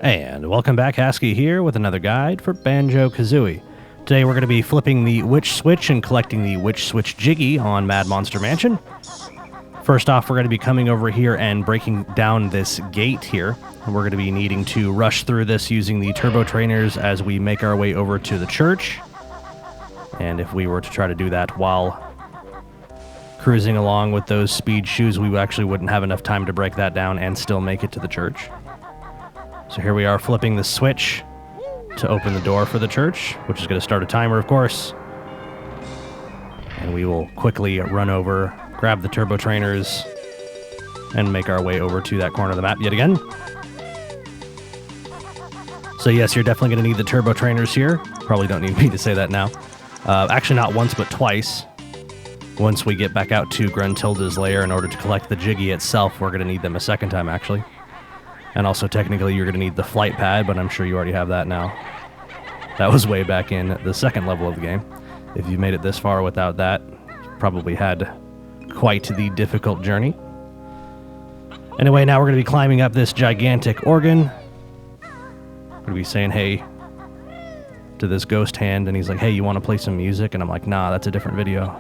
And welcome back, Hasky here with another guide for Banjo Kazooie. Today we're going to be flipping the Witch Switch and collecting the Witch Switch Jiggy on Mad Monster Mansion. First off, we're going to be coming over here and breaking down this gate here. And we're going to be needing to rush through this using the turbo trainers as we make our way over to the church. And if we were to try to do that while cruising along with those speed shoes, we actually wouldn't have enough time to break that down and still make it to the church. So here we are flipping the switch to open the door for the church, which is going to start a timer, of course. And we will quickly run over, grab the turbo trainers, and make our way over to that corner of the map yet again. So yes, you're definitely going to need the turbo trainers here. Probably don't need me to say that now. Actually, not once, but twice. Once we get back out to Gruntilda's lair in order to collect the Jiggy itself, we're going to need them a second time, actually. And also, technically, you're going to need the flight pad, but I'm sure you already have that now. That was way back in the second level of the game. If you made it this far without that, you probably had quite the difficult journey. Anyway, now we're going to be climbing up this gigantic organ. We're going to be saying, hey, to this ghost hand, and he's like, hey, you want to play some music? And I'm like, nah, that's a different video.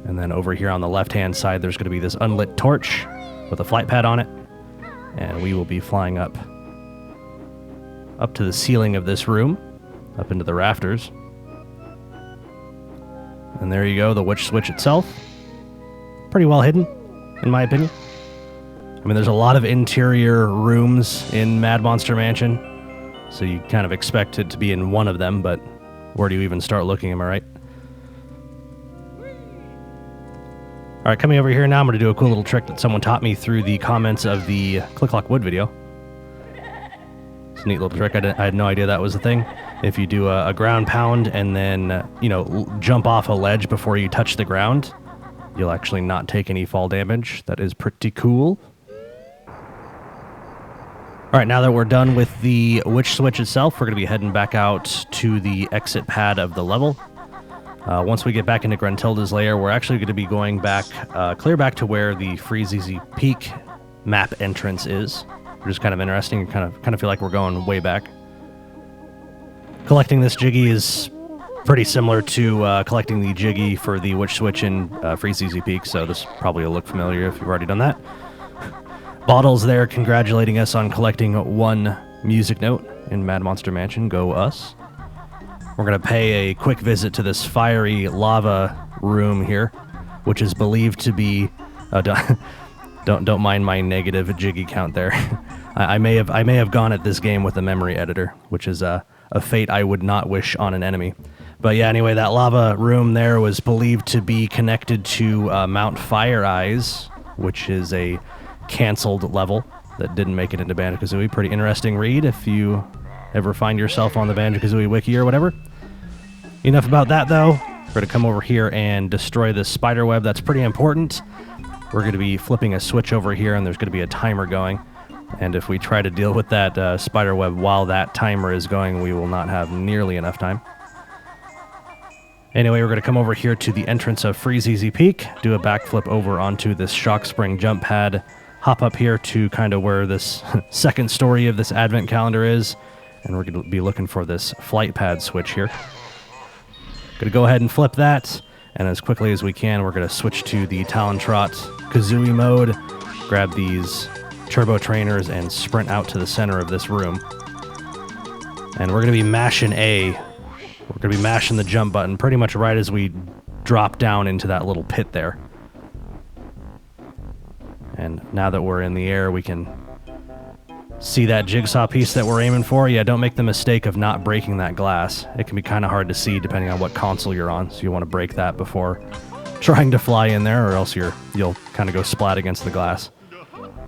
And then over here on the left-hand side, there's going to be this unlit torch with a flight pad on it. And we will be flying up to the ceiling of this room, up into the rafters. And there you go, the Witch Switch itself. Pretty well hidden, in my opinion. I mean, there's a lot of interior rooms in Mad Monster Mansion, so you kind of expect it to be in one of them, but where do you even start looking, am I right? All right, coming over here now, I'm going to do a cool little trick that someone taught me through the comments of the Click Clock Wood video. It's a neat little trick. I had no idea that was a thing. If you do a ground pound and then, jump off a ledge before you touch the ground, you'll actually not take any fall damage. That is pretty cool. All right, now that we're done with the Witch Switch itself, we're going to be heading back out to the exit pad of the level. Once we get back into Gruntilda's lair, we're actually going to be going back, clear back to where the Freezeezy Peak map entrance is, which is kind of interesting. Kind of feel like we're going way back. Collecting this Jiggy is pretty similar to collecting the Jiggy for the Witch Switch in Freezeezy Peak, so this probably will look familiar if you've already done that. Bottle's there congratulating us on collecting one music note in Mad Monster Mansion. Go us. We're going to pay a quick visit to this fiery lava room here, which is believed to be... don't mind my negative Jiggy count there. I may have gone at this game with a memory editor, which is a fate I would not wish on an enemy. But yeah, anyway, that lava room there was believed to be connected to Mount Fire Eyes, which is a canceled level that didn't make it into Banjo Kazooie. Pretty interesting read if you ever find yourself on the Banjo Kazooie wiki or whatever. Enough about that, though. We're going to come over here and destroy this spider web. That's pretty important. We're going to be flipping a switch over here, and there's going to be a timer going. And if we try to deal with that spider web while that timer is going, we will not have nearly enough time. Anyway, we're going to come over here to the entrance of Freezeezy Peak, do a backflip over onto this shock spring jump pad, hop up here to kind of where this second story of this advent calendar is, and we're going to be looking for this flight pad switch here. Going to go ahead and flip that, and as quickly as we can, we're going to switch to the Talon Trot Kazooie mode, grab these turbo trainers, and sprint out to the center of this room. And we're going to be mashing A. We're going to be mashing the jump button pretty much right as we drop down into that little pit there. And now that we're in the air, we can see that jigsaw piece that we're aiming for. Yeah, don't make the mistake of not breaking that glass. It can be kind of hard to see depending on what console you're on, so you want to break that before trying to fly in there, or else you'll kind of go splat against the glass,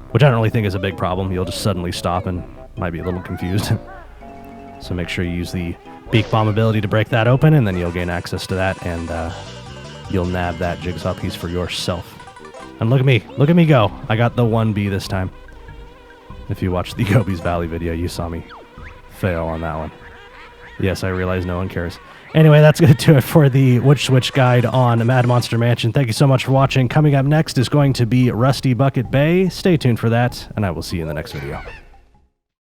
which I don't really think is a big problem. You'll just suddenly stop and might be a little confused. So make sure you use the beak bomb ability to break that open, and then you'll gain access to that, and you'll nab that jigsaw piece for yourself. And look at me go. I got the 1B this time. If you watched the Gobi's Valley video, you saw me fail on that one. Yes, I realize no one cares. Anyway, that's going to do it for the Witch Switch guide on Mad Monster Mansion. Thank you so much for watching. Coming up next is going to be Rusty Bucket Bay. Stay tuned for that, and I will see you in the next video.